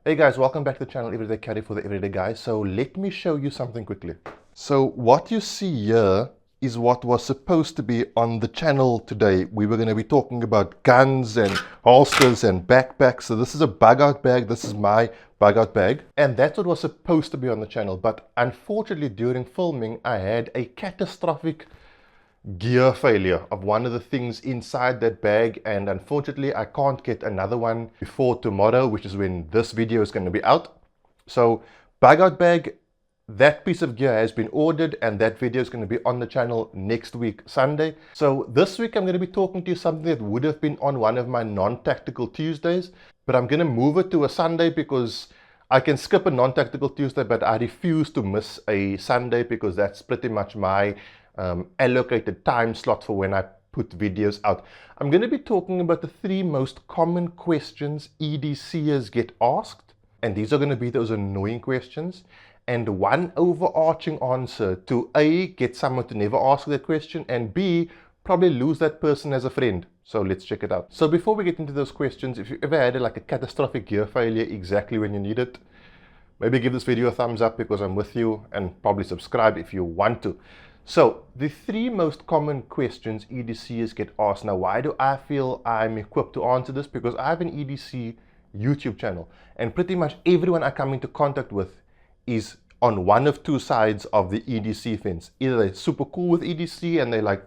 Hey guys, welcome back to the channel Everyday Carry for the Everyday Guy. So let me show you something quickly. So what you see here is what was supposed to be on the channel today. We were going to be talking about guns and holsters and backpacks. So this is a bug out bag. This is my bug out bag. And that's what was supposed to be on the channel. But unfortunately during filming, I had a catastrophic gear failure of one of the things inside that bag, and unfortunately I can't get another one before tomorrow, which is when this video is going to be out. So bug out bag, that piece of gear has been ordered and that video is going to be on the channel next week Sunday. So this week I'm going to be talking to you something that would have been on one of my non-tactical Tuesdays, but I'm going to move it to a Sunday because I can skip a non-tactical Tuesday, but I refuse to miss a Sunday because that's pretty much my allocated time slot for when I put videos out. I'm going to be talking about the 3 most common questions EDC'ers get asked, and these are going to be those annoying questions, and one overarching answer to A, get someone to never ask that question, and B, probably lose that person as a friend. So let's check it out. So before we get into those questions, if you ever had a catastrophic gear failure exactly when you need it, maybe give this video a thumbs up because I'm with you, and probably subscribe if you want to. So the 3 most common questions EDCers get asked. Now, why do I feel I'm equipped to answer this? Because I have an EDC YouTube channel, and pretty much everyone I come into contact with is on one of 2 sides of the EDC fence. Either they're super cool with EDC and they're like,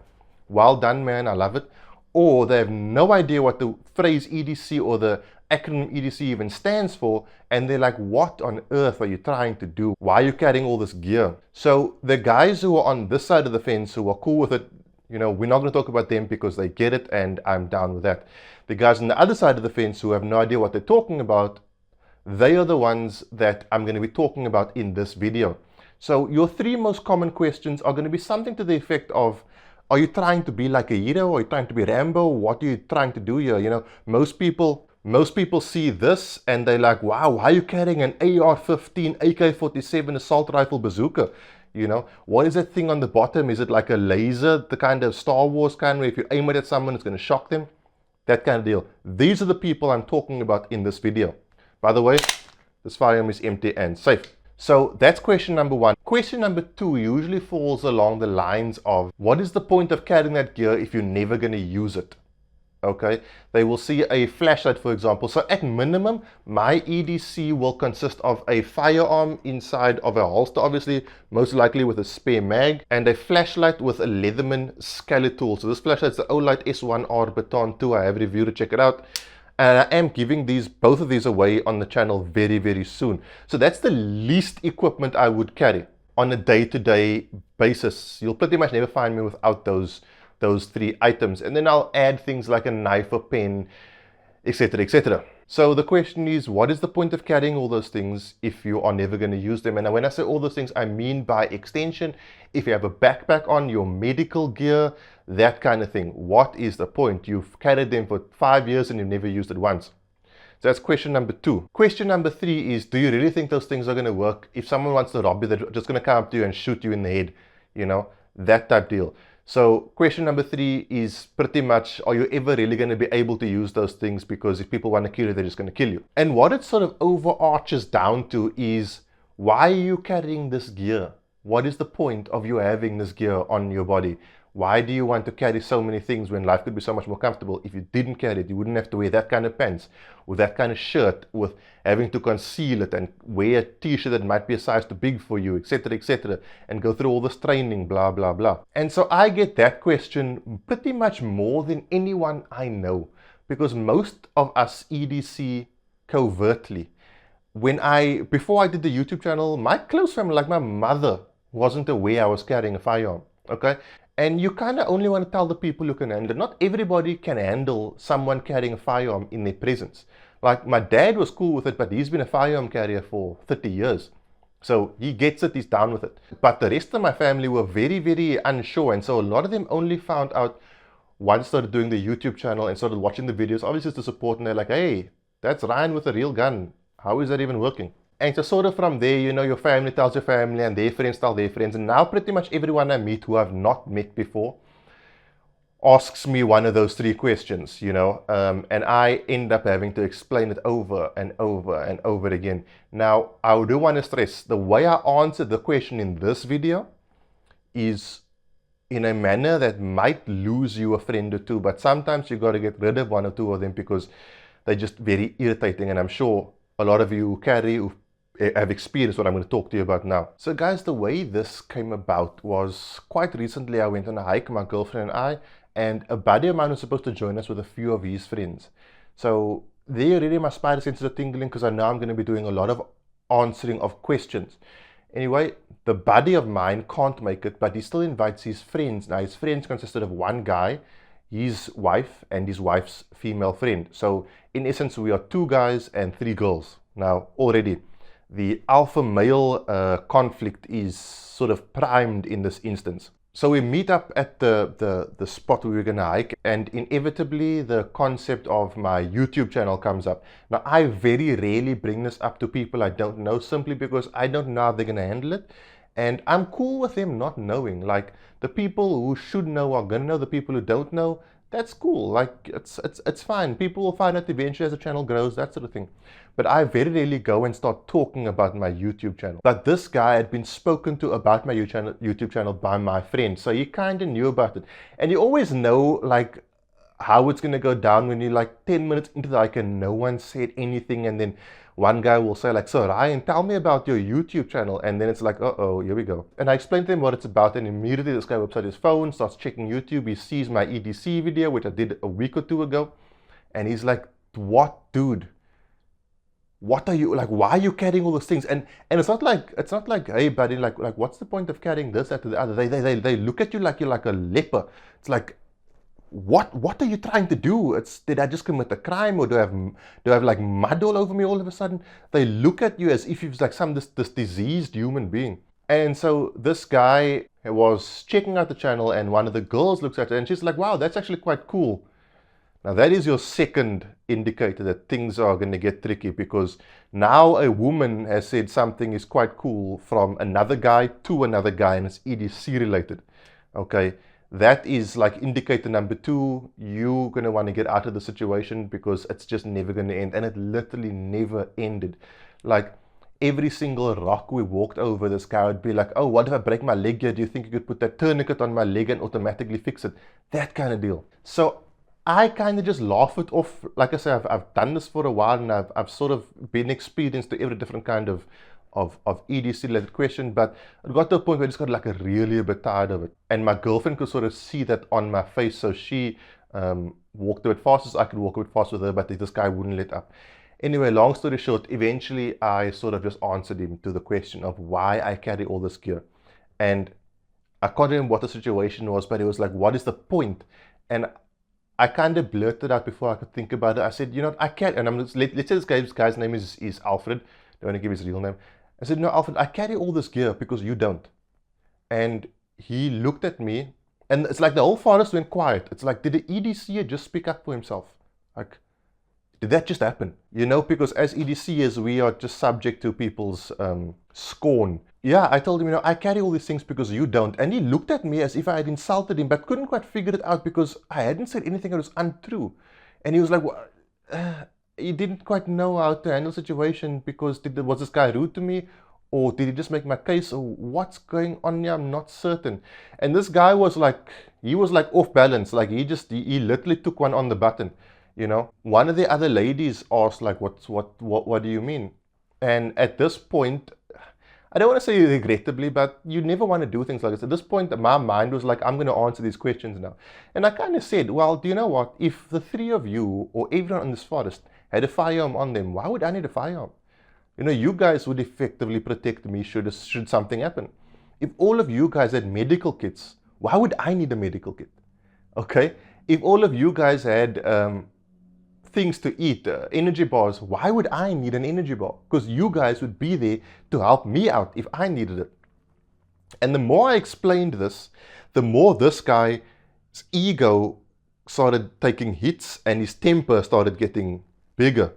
well done man, I love it, or they have no idea what the phrase EDC or the acronym EDC even stands for, and they're like, what on earth are you trying to do? Why are you carrying all this gear? So the guys who are on this side of the fence who are cool with it, you know, we're not going to talk about them because they get it and I'm down with that. The guys on the other side of the fence who have no idea what they're talking about, they are the ones that I'm going to be talking about in this video. So your 3 most common questions are going to be something to the effect of, are you trying to be like a hero? Are you trying to be Rambo? What are you trying to do here? You know, most people see this and they're like, wow, why are you carrying an AR-15, AK-47 assault rifle bazooka? You know, what is that thing on the bottom? Is it like a laser, the kind of Star Wars kind where if you aim it at someone, it's going to shock them? That kind of deal. These are the people I'm talking about in this video. By the way, this firearm is empty and safe. So that's question number 1. Question number 2 usually falls along the lines of, what is the point of carrying that gear if you're never going to use it? Okay, they will see a flashlight, for example. So at minimum, my EDC will consist of a firearm inside of a holster, obviously, most likely with a spare mag, and a flashlight with a Leatherman skeletal. So this flashlight is the Olight S1R Baton 2. I have reviewed it, check it out. And I am giving both of these away on the channel very, very soon. So that's the least equipment I would carry on a day-to-day basis. You'll pretty much never find me without those 3 items. And then I'll add things like a knife, a pen, etc., etc. So the question is, what is the point of carrying all those things if you are never going to use them? And when I say all those things, I mean by extension, if you have a backpack on, your medical gear, that kind of thing. What is the point? You've carried them for 5 years and you've never used it once. So that's question number 2. Question number 3 is, do you really think those things are going to work? If someone wants to rob you, they're just going to come up to you and shoot you in the head, you know, that type deal. So question number 3 is pretty much, are you ever really going to be able to use those things? Because if people want to kill you, they're just going to kill you. And what it sort of overarches down to is, why are you carrying this gear? What is the point of you having this gear on your body? Why do you want to carry so many things when life could be so much more comfortable? If you didn't carry it, you wouldn't have to wear that kind of pants, with that kind of shirt, with having to conceal it and wear a t-shirt that might be a size too big for you, etc., and go through all this training, blah, blah, blah. And so I get that question pretty much more than anyone I know, because most of us EDC covertly. Before I did the YouTube channel, my close family, like my mother, wasn't aware I was carrying a firearm, okay? And you kind of only want to tell the people who can handle it. Not everybody can handle someone carrying a firearm in their presence. Like my dad was cool with it, but he's been a firearm carrier for 30 years. So he gets it, he's down with it. But the rest of my family were very, very unsure. And so a lot of them only found out once started doing the YouTube channel and started watching the videos, obviously to support. And they're like, hey, that's Ryan with a real gun. How is that even working? And so sort of from there, you know, your family tells your family and their friends tell their friends. And now pretty much everyone I meet who I've not met before asks me one of those three questions, you know, and I end up having to explain it over and over and over again. Now, I do want to stress, the way I answered the question in this video is in a manner that might lose you a friend or two, but sometimes you got to get rid of one or two of them because they're just very irritating, and I'm sure a lot of you who carry have experienced what I'm going to talk to you about now. So guys, the way this came about was quite recently. I went on a hike, my girlfriend and I, and a buddy of mine was supposed to join us with a few of his friends. So there already my spider senses are tingling because I know I'm going to be doing a lot of answering of questions. Anyway, the buddy of mine can't make it, but he still invites his friends. Now his friends consisted of one guy, his wife, and his wife's female friend. So in essence, we are 2 guys and 3 girls. Now already the alpha male conflict is sort of primed in this instance. So we meet up at the spot where we're going to hike, and inevitably the concept of my YouTube channel comes up. Now, I very rarely bring this up to people I don't know, simply because I don't know how they're going to handle it. And I'm cool with them not knowing. Like, the people who should know are going to know. The people who don't know, that's cool. Like, it's fine. People will find out eventually as the channel grows, that sort of thing. But I very rarely go and start talking about my YouTube channel. But this guy had been spoken to about my YouTube channel by my friend, so he kind of knew about it. And you always know, like, how it's going to go down when you're like 10 minutes into the hike and no one said anything, and then one guy will say like, "So Ryan, tell me about your YouTube channel," and then it's like, uh-oh, here we go. And I explained to him what it's about, and immediately this guy whips out his phone, starts checking YouTube. He sees my EDC video, which I did a week or 2 ago, and he's like, "What, dude? What are you, like, why are you carrying all those things?" And it's not like, "Hey buddy, like what's the point of carrying this, that, to the other?" They look at you like you're like a leper. It's like, what are you trying to do? Did I just commit a crime, or do I have like mud all over me all of a sudden? They look at you as if you're like this diseased human being. And so this guy was checking out the channel, and one of the girls looks at it and she's like, "Wow, that's actually quite cool." Now that is your second indicator that things are going to get tricky, because now a woman has said something is quite cool from another guy to another guy, and it's EDC related. Okay, that is like indicator number 2. You're going to want to get out of the situation, because it's just never going to end. And it literally never ended. Like, every single rock we walked over, this guy would be like, "Oh, what if I break my leg here? Do you think you could put that tourniquet on my leg and automatically fix it?" That kind of deal. So I kind of just laugh it off. Like I say, I've done this for a while, and I've sort of been experienced to every different kind of EDC related question, but it got to a point where I just got like really a bit tired of it. And my girlfriend could sort of see that on my face, so she walked a bit fast as I could walk a bit fast with her, but this guy wouldn't let up. Anyway, long story short, eventually I sort of just answered him to the question of why I carry all this gear. And I can't remember what the situation was, but it was like, what is the point? And I kind of blurted out before I could think about it. I said, "You know, I can't," and let's say this guy's name is Alfred. Don't want to give his real name. I said, "No, Alfred, I carry all this gear because you don't." And he looked at me, and it's like the whole forest went quiet. It's like, did the EDC'er just speak up for himself? Like, did that just happen? You know, because as EDC'ers, we are just subject to people's scorn. Yeah, I told him, "You know, I carry all these things because you don't." And he looked at me as if I had insulted him, but couldn't quite figure it out because I hadn't said anything that was untrue. And he was like, he didn't quite know how to handle the situation, because was this guy rude to me? Or did he just make my case? Or what's going on here? I'm not certain. And this guy was like, he was like off balance. Like he literally took one on the button. You know, one of the other ladies asked like, what do you mean? And at this point, I don't want to say regrettably, but you never want to do things like this. At this point, my mind was like, I'm going to answer these questions now. And I kind of said, well, do you know what? If the 3 of you or everyone in this forest had a firearm on them, why would I need a firearm? You know, you guys would effectively protect me should something happen. If all of you guys had medical kits, why would I need a medical kit? Okay? If all of you guys had things to eat, energy bars, why would I need an energy bar? Because you guys would be there to help me out if I needed it. And the more I explained this, the more this guy's ego started taking hits and his temper started getting bigger.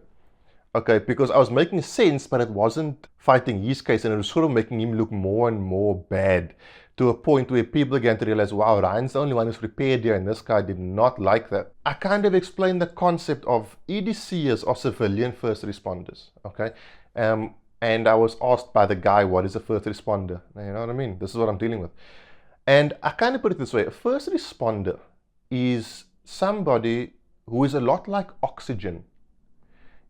Okay, because I was making sense, but it wasn't fighting his case, and it was sort of making him look more and more bad. to a point where people began to realize, wow, Ryan's the only one who's prepared here, and this guy did not like that. I kind of explained the concept of EDCers or civilian first responders, okay? And I was asked by the guy, what is a first responder? You know what I mean? This is what I'm dealing with. And I kind of put it this way, a first responder is somebody who is a lot like oxygen.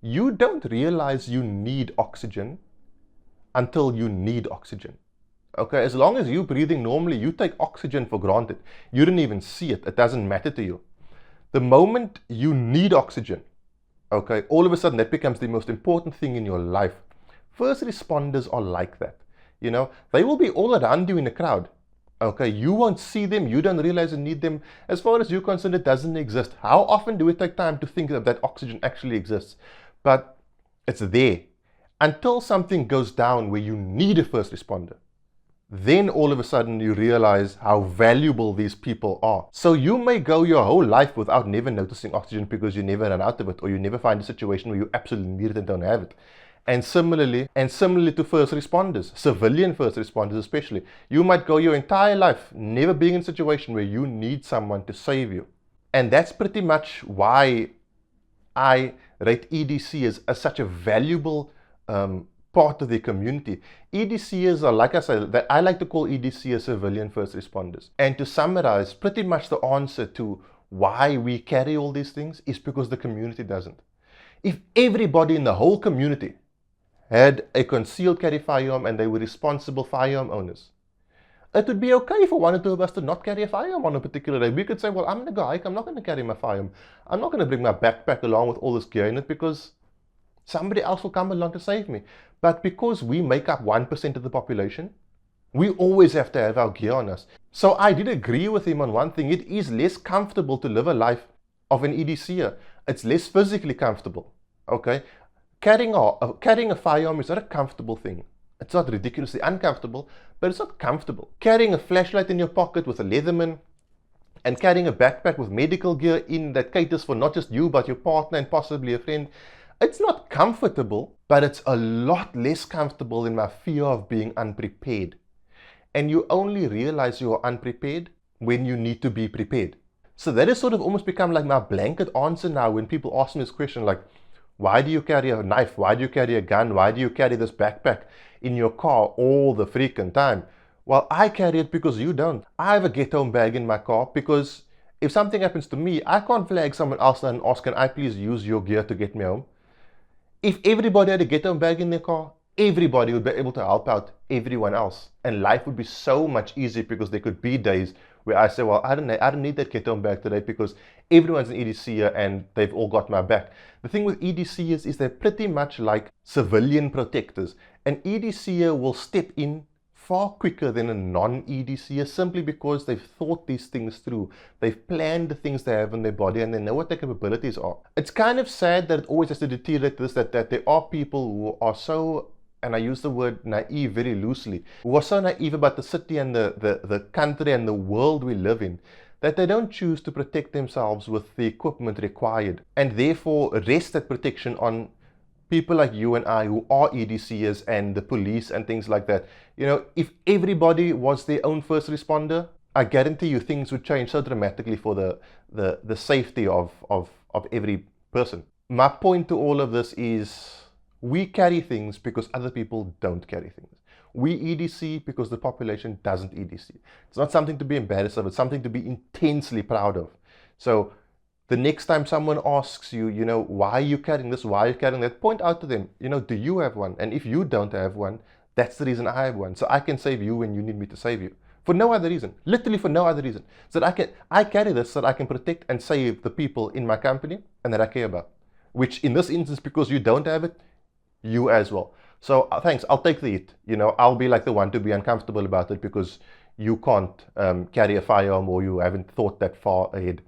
You don't realize you need oxygen until you need oxygen. Okay, as long as you're breathing normally, you take oxygen for granted. You didn't even see it. It doesn't matter to you. The moment you need oxygen, okay, all of a sudden that becomes the most important thing in your life. First responders are like that. You know, they will be all around you in a crowd. Okay, you won't see them. You don't realize you need them. As far as you're concerned, it doesn't exist. How often do we take time to think that oxygen actually exists? But it's there. Until something goes down where you need a first responder, then all of a sudden you realize how valuable these people are. So you may go your whole life without never noticing oxygen because you never run out of it, or you never find a situation where you absolutely need it and don't have it. And similarly to first responders, civilian first responders especially, you might go your entire life never being in a situation where you need someone to save you. And that's pretty much why I rate EDCers as such a valuable part of the community. EDCers are, like I said, I like to call EDCers civilian first responders. And to summarize, pretty much the answer to why we carry all these things is because the community doesn't. If everybody in the whole community had a concealed carry firearm and they were responsible firearm owners, it would be okay for one or two of us to not carry a firearm on a particular day. We could say, well, I'm going to go hike, I'm not going to carry my firearm. I'm not going to bring my backpack along with all this gear in it because somebody else will come along to save me. But because we make up 1% of the population, we always have to have our gear on us. So I did agree with him on one thing. It is less comfortable to live a life of an EDCer. It's less physically comfortable, okay? Carrying a firearm is not a comfortable thing. It's not ridiculously uncomfortable, but it's not comfortable. Carrying a flashlight in your pocket with a Leatherman and carrying a backpack with medical gear in that caters for not just you, but your partner and possibly a friend, it's not comfortable, but it's a lot less comfortable than my fear of being unprepared. And you only realize you are unprepared when you need to be prepared. So that has sort of almost become like my blanket answer now when people ask me this question, like, why do you carry a knife? Why do you carry a gun? Why do you carry this backpack in your car all the freaking time? Well, I carry it because you don't. I have a get-home bag in my car because if something happens to me, I can't flag someone else and ask, can I please use your gear to get me home? If everybody had a get-home bag in their car, everybody would be able to help out everyone else. And life would be so much easier because there could be days where I say, well, I don't need that get-home bag today because everyone's an EDCer and they've all got my back. The thing with EDCers is they're pretty much like civilian protectors. An EDCer will step in far quicker than a non-EDCer simply because they've thought these things through. They've planned the things they have in their body and they know what their capabilities are. It's kind of sad that it always has to deteriorate this, that there are people who are so, and I use the word naive very loosely, who are so naive about the city and the country and the world we live in, that they don't choose to protect themselves with the equipment required and therefore rest that protection on people like you and I who are EDCers and the police and things like that. You know, if everybody was their own first responder, I guarantee you things would change so dramatically for the safety of every person. My point to all of this is we carry things because other people don't carry things. We EDC because the population doesn't EDC. It's not something to be embarrassed of, it's something to be intensely proud of. So the next time someone asks you, you know, why are you carrying this, why are you carrying that, point out to them, you know, do you have one? And if you don't have one, that's the reason I have one. So I can save you when you need me to save you. For no other reason, literally for no other reason. So that I carry this so that I can protect and save the people in my company and that I care about. Which in this instance, because you don't have it, you as well. So thanks, I'll take the hit. You know, I'll be like the one to be uncomfortable about it because you can't carry a firearm or you haven't thought that far ahead.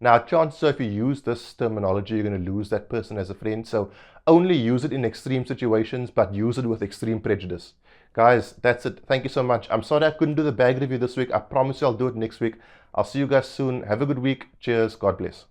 Now, chances are if you use this terminology, you're going to lose that person as a friend. So only use it in extreme situations, but use it with extreme prejudice. Guys, that's it. Thank you so much. I'm sorry I couldn't do the bag review this week. I promise you I'll do it next week. I'll see you guys soon. Have a good week. Cheers. God bless.